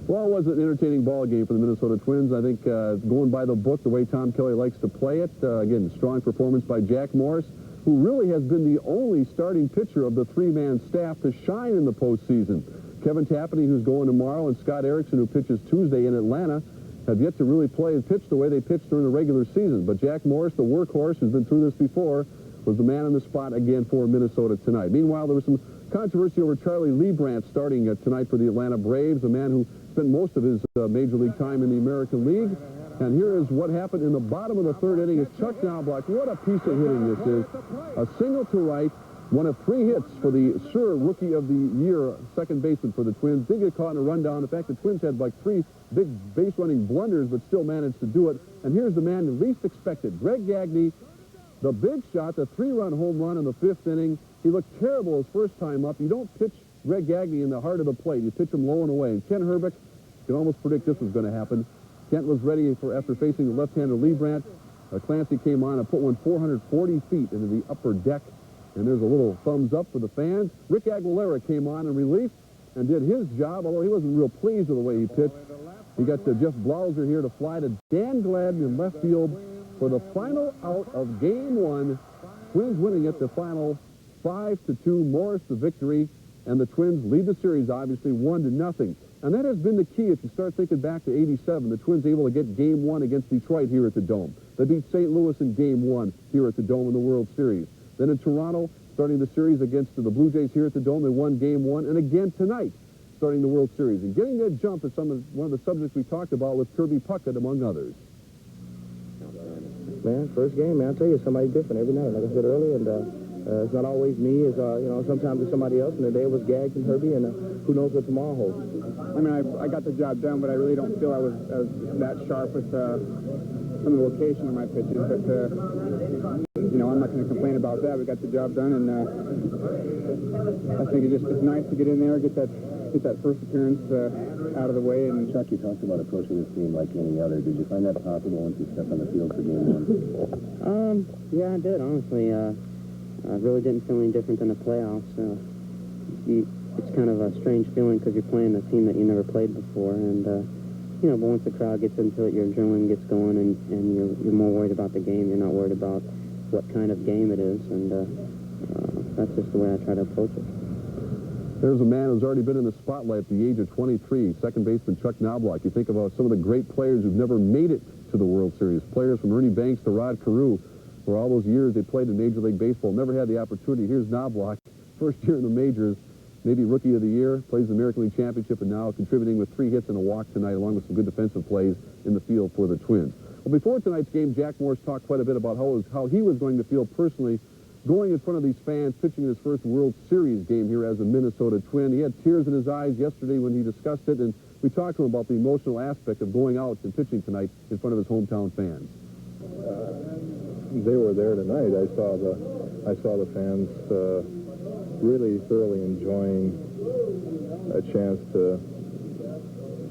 Well, it was an entertaining ball game for the Minnesota Twins. I think going by the book, the way Tom Kelly likes to play it, again, strong performance by Jack Morris, who really has been the only starting pitcher of the three-man staff to shine in the postseason. Kevin Tapani, who's going tomorrow, and Scott Erickson, who pitches Tuesday in Atlanta, have yet to really play and pitch the way they pitched during the regular season. But Jack Morris, the workhorse, who's been through this before, was the man on the spot again for Minnesota tonight. Meanwhile, there was some controversy over Charlie Leibrandt starting tonight for the Atlanta Braves, a man who spent most of his Major League time in the American League. And here is what happened in the bottom of the third inning. Is Chuck Knobloch. What a piece of hitting this is. A single to right. One of 3 hits for the sure Rookie of the Year second baseman for the Twins. Did get caught in a rundown. In fact, the Twins had like 3 big base-running blunders, but still managed to do it. And here's the man you least expected, Greg Gagne, the big shot, the 3-run home run in the 5th inning. He looked terrible his first time up. You don't pitch Greg Gagne in the heart of the plate. You pitch him low and away. And Ken Herbeck, you can almost predict this was going to happen. Kent was ready for after facing the left-hander Leibrandt. Clancy came on and put one 440 feet into the upper deck. And there's a little thumbs up for the fans. Rick Aguilera came on in relief and did his job, although he wasn't real pleased with the way he pitched. He got Jeff Blauser here to fly to Dan Gladden in left field for the final out of Game 1. Twins winning it the final 5-2. Morris the victory, and the Twins lead the series, obviously, 1-0. And that has been the key. If you start thinking back to '87, the Twins able to get Game 1 against Detroit here at the Dome. They beat St. Louis in Game 1 here at the Dome in the World Series. Then in Toronto, starting the series against the Blue Jays here at the Dome, they won Game 1. And again tonight, starting the World Series. And getting that jump is one of the subjects we talked about with Kirby Puckett, among others. Man, first game, man, I'll tell you, somebody different every night, like I said earlier, and it's not always me. It's, sometimes it's somebody else, and today it was Gags and Herbie, and who knows what tomorrow holds. I mean, I got the job done, but I really don't feel I was that sharp with some of the location of my pitches, but, I'm not going to complain about that. We got the job done, and I think it's nice to get in there, get that first appearance out of the way. And Chuck, you talked about approaching this game like any other. Did you find that possible once you stepped on the field for Game 1? Yeah, I did, honestly. I really didn't feel any different than the playoffs. It's kind of a strange feeling because you're playing a team that you never played before, and but once the crowd gets into it, your adrenaline gets going, and you're more worried about the game. You're not worried about what kind of game it is, and that's just the way I try to approach it. There's a man who's already been in the spotlight at the age of 23, second baseman Chuck Knobloch. You think about some of the great players who've never made it to the World Series. Players from Ernie Banks to Rod Carew. For all those years they played in Major League Baseball, never had the opportunity. Here's Knobloch, first year in the majors, maybe Rookie of the Year, plays the American League Championship, and now contributing with 3 hits and a walk tonight, along with some good defensive plays in the field for the Twins. Well, before tonight's game, Jack Morris talked quite a bit about how he was going to feel personally going in front of these fans, pitching his first World Series game here as a Minnesota Twin. He had tears in his eyes yesterday when he discussed it, and we talked to him about the emotional aspect of going out and pitching tonight in front of his hometown fans. They were there tonight. I saw the fans really thoroughly enjoying a chance to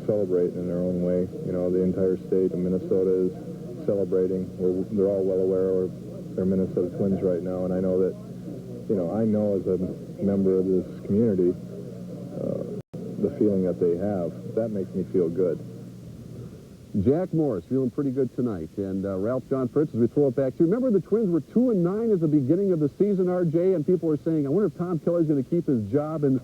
celebrate in their own way. The entire state of Minnesota is celebrating. They're all well aware of their Minnesota Twins right now, and I know that, I know as a member of this community, the feeling that they have. That makes me feel good. Jack Morris feeling pretty good tonight. And Ralph John Fritz, as we throw it back to you. Remember the Twins were 2-9 at the beginning of the season, RJ, and people were saying, I wonder if Tom Kelly's going to keep his job. And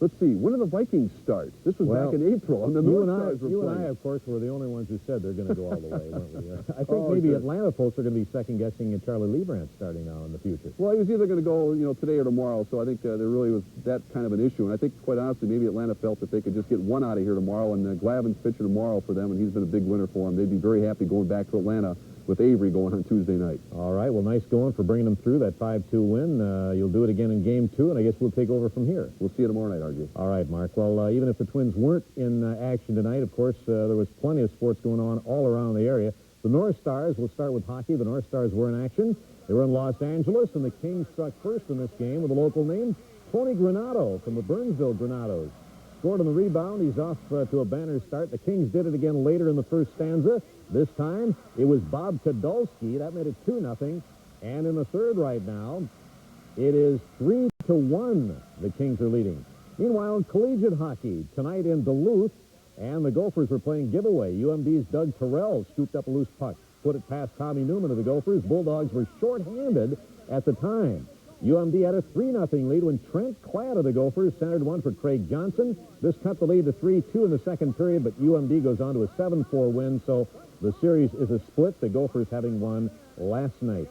Let's see, when did the Vikings start? This was back in April, and the you North and Stars were you and playing. I, of course, were the only ones who said they're going to go all the way, weren't we? I think Oh, maybe sure. Atlanta folks are going to be second-guessing Charlie Leibrandt starting now in the future. Well, he was either going to go, today or tomorrow, so I think there really was that kind of an issue. And I think, quite honestly, maybe Atlanta felt that they could just get one out of here tomorrow, and Glavin's pitching tomorrow for them, and he's been a big winner for them. They'd be very happy going back to Atlanta with Avery going on Tuesday night. All right, well, nice going for bringing them through that 5-2 win. You'll do it again in Game 2, and I guess we'll take over from here. We'll see you tomorrow night, RJ. All right, Mark. Well, even if the Twins weren't in action tonight, of course, there was plenty of sports going on all around the area. The North Stars, we'll start with hockey. The North Stars were in action. They were in Los Angeles, and the Kings struck first in this game with a local name, Tony Granato from the Burnsville Granatos. Scored on the rebound. He's off to a banner start. The Kings did it again later in the first stanza. This time, it was Bob Kadulski. That made it 2-0. And in the third right now, it is 3-1. The Kings are leading. Meanwhile, in collegiate hockey, tonight in Duluth, and the Gophers were playing giveaway. UMD's Doug Terrell scooped up a loose puck, put it past Tommy Newman of the Gophers. Bulldogs were shorthanded at the time. UMD had a 3-0 lead when Trent Cladd of the Gophers centered one for Craig Johnson. This cut the lead to 3-2 in the second period, but UMD goes on to a 7-4 win, so the series is a split, the Gophers having won last night.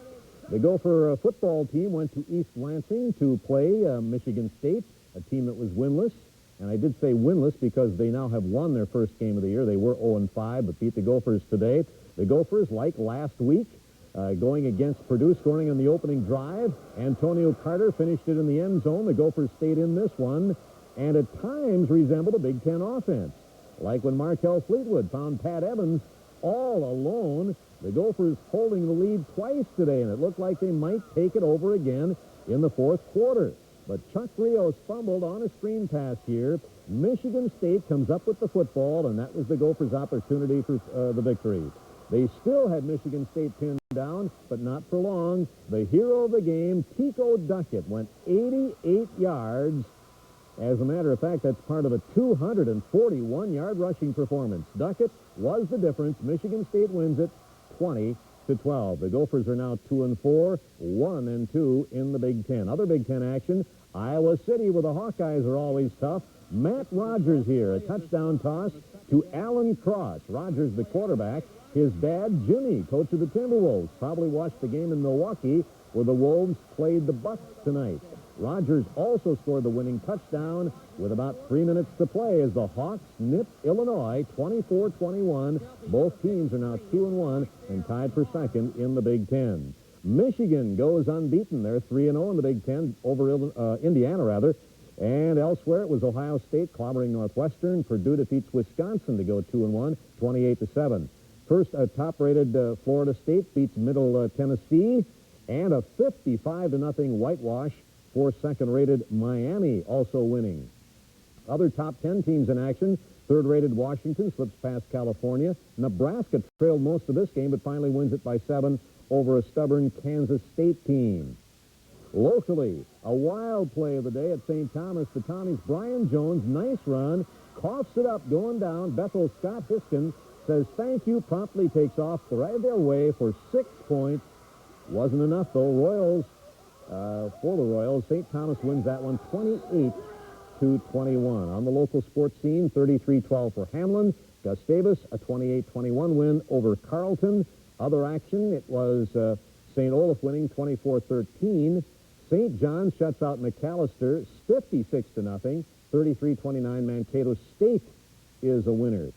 The Gopher football team went to East Lansing to play Michigan State, a team that was winless. And I did say winless because they now have won their first game of the year. They were 0-5, but beat the Gophers today. The Gophers, like last week, going against Purdue, scoring in the opening drive. Antonio Carter finished it in the end zone. The Gophers stayed in this one, and at times resembled a Big Ten offense. Like when Markel Fleetwood found Pat Evans all alone. The Gophers holding the lead twice today, and it looked like they might take it over again in the fourth quarter. But Chuck Rios fumbled on a screen pass here. Michigan State comes up with the football, and that was the Gophers' opportunity for the victory. They still had Michigan State pinned down, but not for long. The hero of the game, Tico Duckett, went 88 yards. As a matter of fact, that's part of a 241-yard rushing performance. Duckett was the difference. Michigan State wins it 20-12. The Gophers are now 2-4, 1-2 in the Big Ten. Other Big Ten action, Iowa City, where the Hawkeyes are always tough. Matt Rogers here, a touchdown toss to Alan Cross. Rogers, the quarterback. His dad, Jimmy, coach of the Timberwolves, probably watched the game in Milwaukee where the Wolves played the Bucks tonight. Rogers also scored the winning touchdown with about 3 minutes to play as the Hawks nipped Illinois 24-21. Both teams are now 2-1 and tied for second in the Big Ten. Michigan goes unbeaten. They're 3-0 in the Big Ten over Indiana, rather. And elsewhere, it was Ohio State clobbering Northwestern. Purdue defeats Wisconsin to go 2-1, 28-7. First, top-rated Florida State beats Middle Tennessee, and a 55-0 whitewash for second-rated Miami, also winning. Other top 10 teams in action. Third-rated Washington slips past California. Nebraska trailed most of this game, but finally wins it by 7 over a stubborn Kansas State team. Locally, a wild play of the day at St. Thomas. The Tommies' Brian Jones, nice run, coughs it up going down. Bethel's Scott Hiskin says thank you, promptly takes off the right of their way for 6 points. Wasn't enough, though. Royals, for the Royals, St. Thomas wins that one 28-21. On the local sports scene, 33-12 for Hamlin. Gustavus, a 28-21 win over Carleton. Other action, it was St. Olaf winning 24-13. St. John shuts out McAllister 56-0. 33-29, Mankato State is a winner.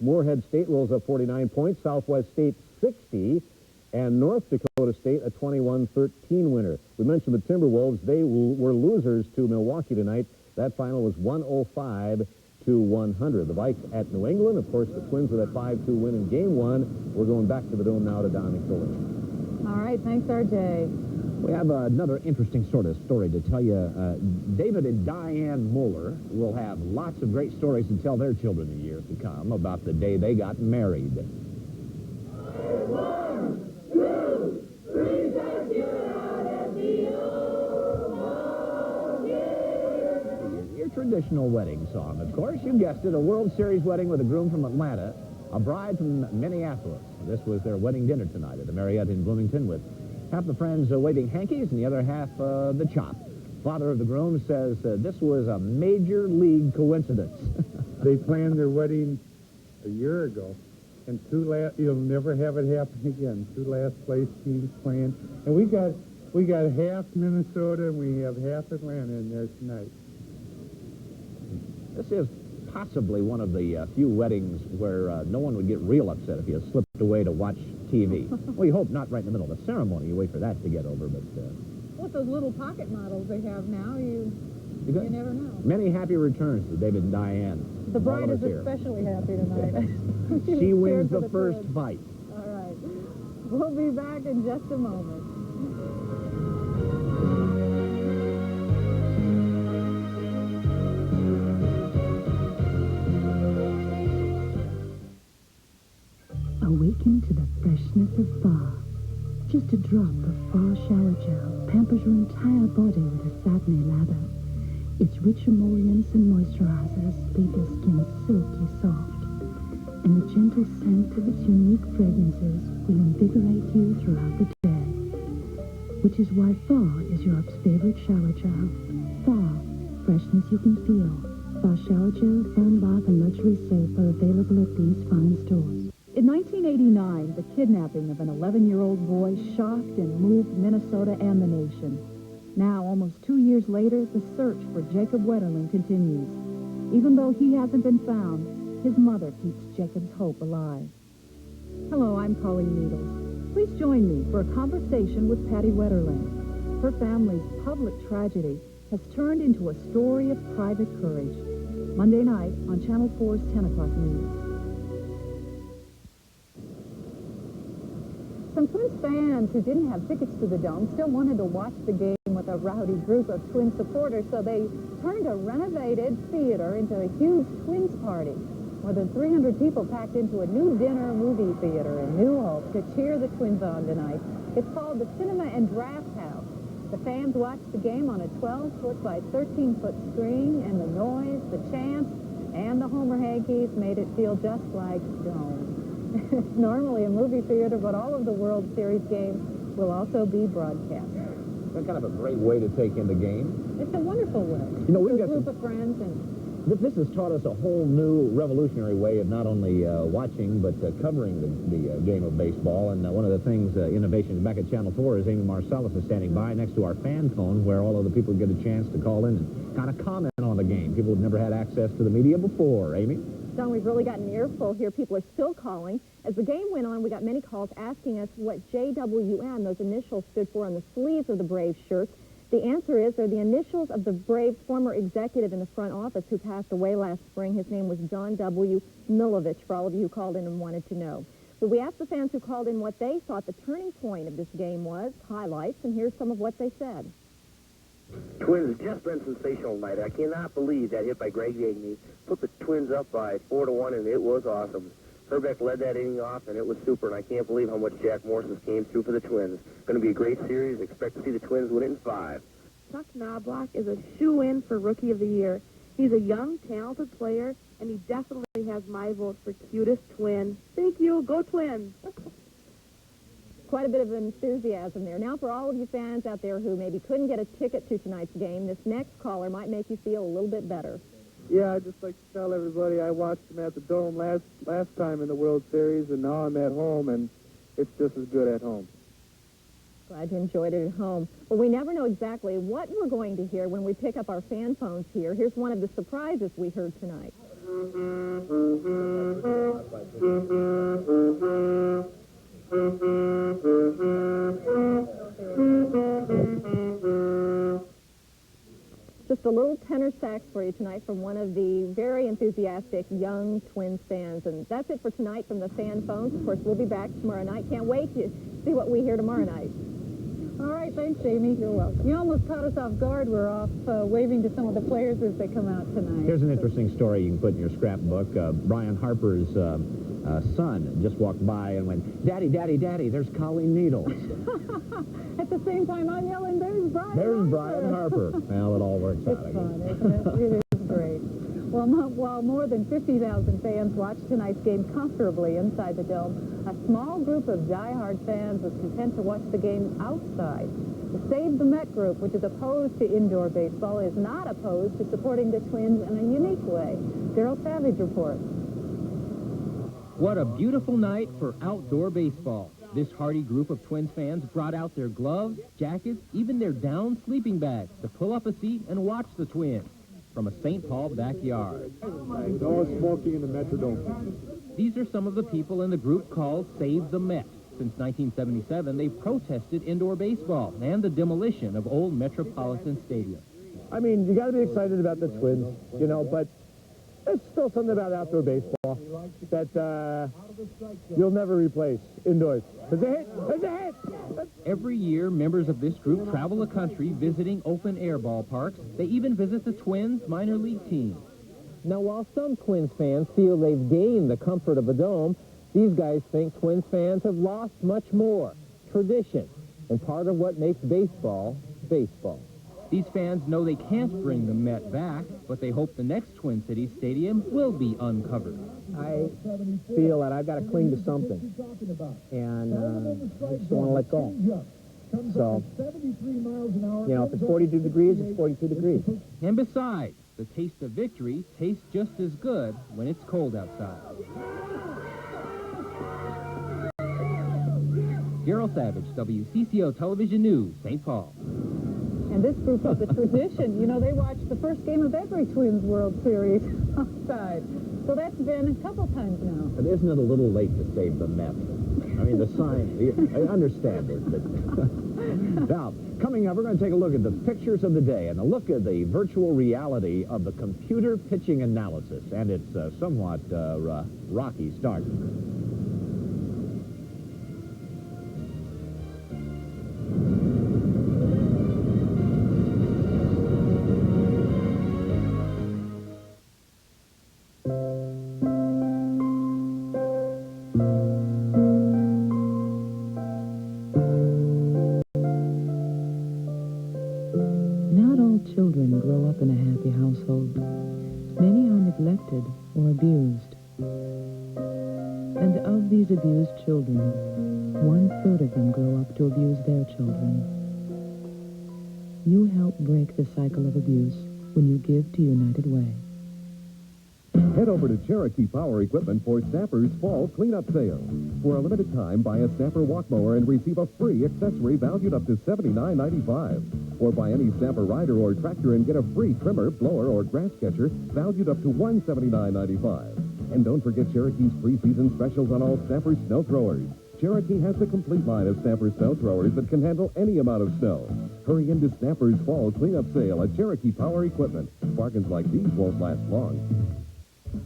Moorhead State rolls up 49 points. Southwest State 60. And North Dakota State a 21-13 winner. We mentioned the Timberwolves. They were losers to Milwaukee tonight. That final was 105-100. The Vikes at New England. Of course, the Twins with that 5-2 win in Game 1. We're going back to the Dome now to Don McPhillips. All right, thanks, R.J. We have another interesting sort of story to tell you. David and Diane Mueller will have lots of great stories to tell their children in years to come about the day they got married. 1, 2, 3, thank you out at the Your traditional wedding song, of course. You guessed it, a World Series wedding with a groom from Atlanta, a bride from Minneapolis. This was their wedding dinner tonight at the Marriott in Bloomington with half the friends waving hankies and the other half the chop. father of the groom, says this was a major league coincidence. They planned their wedding a year ago, and you'll never have it happen again. 2 last-place teams playing, and we got half Minnesota, and we have half Atlanta in there tonight. This is possibly one of the few weddings where no one would get real upset if you slipped away to watch TV. Well, you hope not right in the middle of the ceremony. You wait for that to get over, but... With those little pocket models they have now, you never know. Many happy returns to David and Diane. The bride All of is us here. especially happy tonight. She wins Scared for the first twins. fight. All right. We'll be back in just a moment. Awaken to the freshness of Far. Just a drop of Far shower gel pampers your entire body with a satiny lather. Its rich emollients and moisturizers leave your skin silky soft. And the gentle scent of its unique fragrances will invigorate you throughout the day. Which is why Far is Europe's favorite shower gel. Far, freshness you can feel. Far shower gel, foam bath, and luxury soap are available at these fine stores. In 1989, the kidnapping of an 11-year-old boy shocked and moved Minnesota and the nation. Now, almost 2 years later, the search for Jacob Wetterling continues. Even though he hasn't been found, his mother keeps Jacob's hope alive. Hello, I'm Colleen Needles. Please join me for a conversation with Patty Wetterling. Her family's public tragedy has turned into a story of private courage. Monday night on Channel 4's 10 o'clock news. Some Twins fans who didn't have tickets to the Dome still wanted to watch the game with a rowdy group of Twins supporters, so they turned a renovated theater into a huge Twins party. More than 300 people packed into a new dinner movie theater in New Hope to cheer the Twins on tonight. It's called the Cinema and Draft House. The fans watched the game on a 12-foot by 13-foot screen, and the noise, the chants, and the Homer Hankies made it feel just like Dome. It's normally a movie theater, but all of the World Series games will also be broadcast. It's kind of a great way to take in the game. It's a wonderful way. You know, we've a got group of friends and... This has taught us a whole new revolutionary way of not only watching, but covering the game of baseball. And one of the things, innovations back at Channel 4 is Amy Marcellus is standing by next to our fan phone where all of the people get a chance to call in and kind of comment on the game. People have never had access to the media before. Amy? Don, we've really got an earful here. People are still calling. As the game went on, we got many calls asking us what JWM, those initials, stood for on the sleeves of the Braves shirts. The answer is they're the initials of the Braves' former executive in the front office who passed away last spring. His name was John W. Milovich, for all of you who called in and wanted to know. But we asked the fans who called in what they thought the turning point of this game was, highlights, and here's some of what they said. Twins just been sensational tonight. I cannot believe that hit by Greg Yagney put the Twins up by 4-1, and it was awesome. Herbeck led that inning off, and it was super, and I can't believe how much Jack Morris came through for the Twins. Going to be a great series. Expect to see the Twins win it in 5. Chuck Knobloch is a shoo-in for Rookie of the Year. He's a young, talented player, and he definitely has my vote for cutest twin. Thank you. Go Twins. Quite a bit of enthusiasm there. Now, for all of you fans out there who maybe couldn't get a ticket to tonight's game, this next caller might make you feel a little bit better. Yeah, I'd just like to tell everybody I watched them at the Dome last time in the World Series, and now I'm at home, and it's just as good at home. Glad you enjoyed it at home. Well, we never know exactly what we're going to hear when we pick up our fan phones here. Here's one of the surprises we heard tonight. Just a little tenor sax for you tonight from one of the very enthusiastic young Twins fans. And that's it for tonight from the fan phones. Of course, we'll be back tomorrow night. Can't wait to see what we hear tomorrow night. All right, thanks, Amy. You're welcome. You almost caught us off guard. We're off waving to some of the players as they come out tonight. Here's an interesting story you can put in your scrapbook. Brian Harper's son just walked by and went, "Daddy, Daddy, Daddy, there's Colleen Needles." At the same time, I'm yelling, "There's Brian There's Harper." Brian Harper. Well, it all works out. It's fun, isn't it? It is great. Well, while more than 50,000 fans watched tonight's game comfortably inside the Dome, a small group of diehard fans was content to watch the game outside. The Save the Met Group, which is opposed to indoor baseball, is not opposed to supporting the Twins in a unique way. Daryl Savage reports. What a beautiful night for outdoor baseball. This hardy group of Twins fans brought out their gloves, jackets, even their down sleeping bags to pull up a seat and watch the Twins from a St. Paul backyard. No smoking in the Metrodome. These are some of the people in the group called Save the Met. Since 1977, they've protested indoor baseball and the demolition of old Metropolitan Stadium. I mean, you got to be excited about the Twins, you know, but there's still something about outdoor baseball that you'll never replace indoors. There's a hit! There's a hit! Every year, members of this group travel the country visiting open-air ballparks. They even visit the Twins minor league team. Now, while some Twins fans feel they've gained the comfort of a dome, these guys think Twins fans have lost much more: tradition, and part of what makes baseball, baseball. These fans know they can't bring the Met back, but they hope the next Twin Cities stadium will be uncovered. I feel that I've got to cling to something, and I just don't want to let go. So, you know, if it's 42 degrees, it's 42 degrees. And besides, the taste of victory tastes just as good when it's cold outside. Daryl Savage, WCCO Television News, St. Paul. And this group has a tradition. You know, they watch the first game of every Twins World Series outside. So that's been a couple times now. But isn't it a little late to save the Met? I mean, the sign, I understand it, but... Now, coming up, we're going to take a look at the pictures of the day and a look at the virtual reality of the computer pitching analysis. And it's somewhat rocky start. Children grow up in a happy household. Many are neglected or abused. And of these abused children, 1/3 of them grow up to abuse their children. You help break the cycle of abuse when you give to United Way. Head over to Cherokee Power Equipment for Snapper's Fall Cleanup Sale. For a limited time, buy a Snapper walk mower and receive a free accessory valued up to $79.95. Or buy any Snapper rider or tractor and get a free trimmer, blower, or grass catcher valued up to $179.95. And don't forget Cherokee's preseason specials on all Snapper snow throwers. Cherokee has the complete line of Snapper snow throwers that can handle any amount of snow. Hurry into Snapper's Fall Cleanup Sale at Cherokee Power Equipment. Bargains like these won't last long.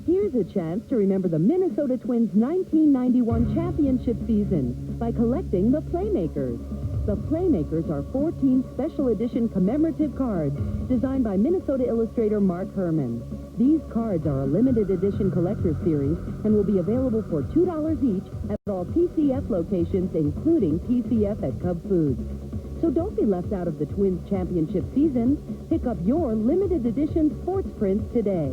Here's a chance to remember the Minnesota Twins' 1991 championship season by collecting the Playmakers. The Playmakers are 14 special edition commemorative cards designed by Minnesota illustrator Mark Herman. These cards are a limited edition collector series and will be available for $2 each at all PCF locations, including PCF at Cub Foods. So don't be left out of the Twins championship season. Pick up your limited edition sports prints today.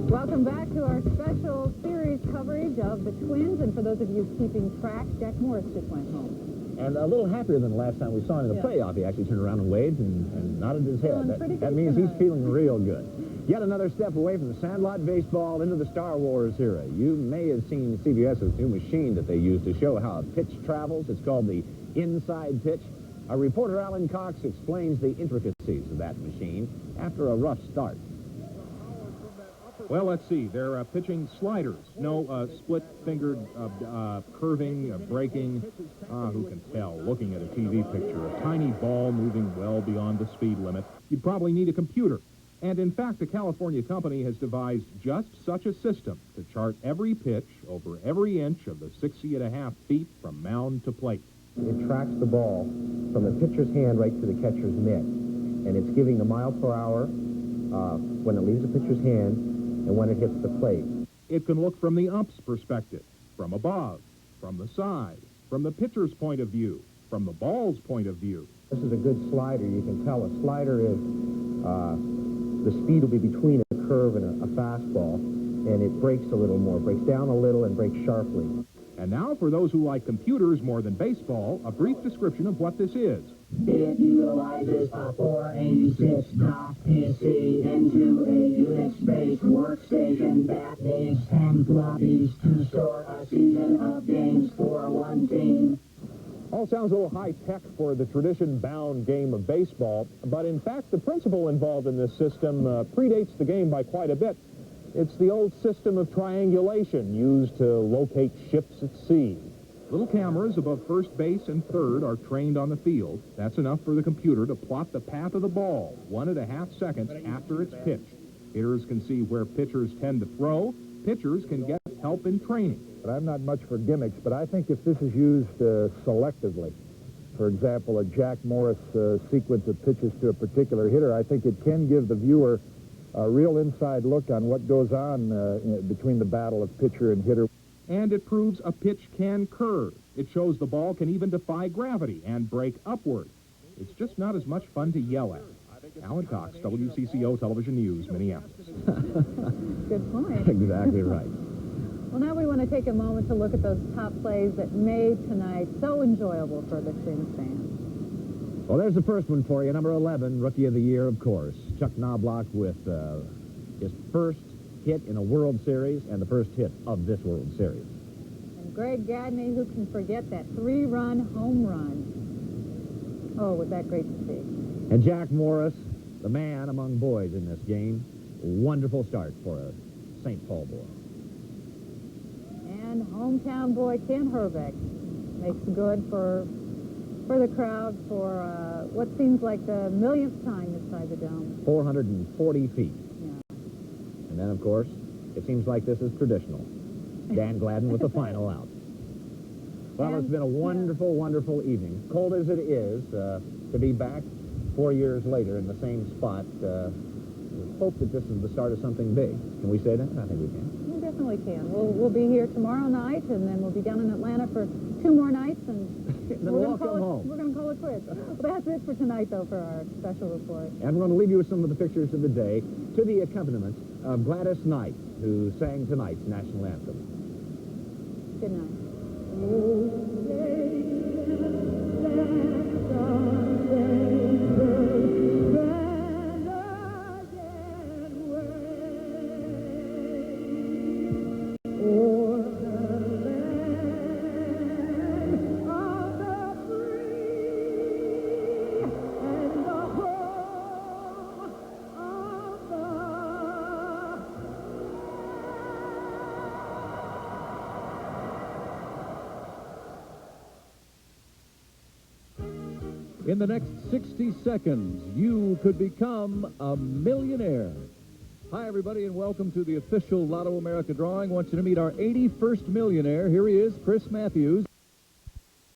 Welcome back to our special series coverage of the Twins. And for those of you keeping track, Jack Morris just went home. And a little happier than the last time we saw him in the playoff. He actually turned around and waved and nodded his head. That means he's feeling real good. Yet another step away from the sandlot baseball into the Star Wars era. You may have seen CBS's new machine that they use to show how a pitch travels. It's called the inside pitch. Our reporter Alan Cox explains the intricacies of that machine after a rough start. Well, let's see. They're pitching sliders. No split-fingered curving, breaking. Who can tell? Looking at a TV picture, a tiny ball moving well beyond the speed limit. You'd probably need a computer. And in fact, a California company has devised just such a system to chart every pitch over every inch of the 60.5 feet from mound to plate. It tracks the ball from the pitcher's hand right to the catcher's mitt. And it's giving the mile per hour when it leaves the pitcher's hand and when it hits the plate. It can look from the ump's perspective, from above, from the side, from the pitcher's point of view, from the ball's point of view. This is a good slider. You can tell a slider is the speed will be between a curve and a fastball, and it breaks a little more, breaks down a little and breaks sharply. And now, for those who like computers more than baseball, a brief description of what this is. It utilizes a 486-DOS PC into a Unix-based workstation that needs 10 floppies to store a season of games for one team. All sounds a little high-tech for the tradition-bound game of baseball, but in fact, the principle involved in this system predates the game by quite a bit. It's the old system of triangulation used to locate ships at sea. Little cameras above first base and third are trained on the field. That's enough for the computer to plot the path of the ball 1.5 seconds after it's pitched. Hitters can see where pitchers tend to throw. Pitchers can get help in training. But I'm not much for gimmicks, but I think if this is used selectively, for example, a Jack Morris sequence of pitches to a particular hitter, I think it can give the viewer a real inside look on what goes on between the battle of pitcher and hitter. And it proves a pitch can curve. It shows the ball can even defy gravity and break upward. It's just not as much fun to yell at. Alan Cox, WCCO Television News, Minneapolis. Good point. Exactly right. Well, now we want to take a moment to look at those top plays that made tonight so enjoyable for the Twins fans. Well, there's the first one for you, number 11, Rookie of the Year, of course. Chuck Knobloch with his first hit in a World Series and the first hit of this World Series. And Greg Gadney, who can forget that 3-run home run. Oh, was that great to see. And Jack Morris, the man among boys in this game. Wonderful start for a St. Paul boy. And hometown boy Ken Herbeck makes good for the crowd for what seems like the millionth time inside the dome. 440 feet. Yeah. And then, of course, it seems like this is traditional. Dan Gladden with the final out. Well, it's been a wonderful, wonderful evening. Cold as it is, to be back 4 years later in the same spot. We hope that this is the start of something big. Can we say that? I think we can. We definitely can. We'll be here tomorrow night, and then we'll be down in Atlanta for 2 more nights, and then we'll come home. We're going to call it quits. Well, that's it for tonight, though, for our special report. And we're going to leave you with some of the pictures of the day to the accompaniment of Gladys Knight, who sang tonight's national anthem. Good night. In the next 60 seconds, you could become a millionaire. Hi, everybody, and welcome to the official Lotto America drawing. I want you to meet our 81st millionaire. Here he is, Chris Matthews.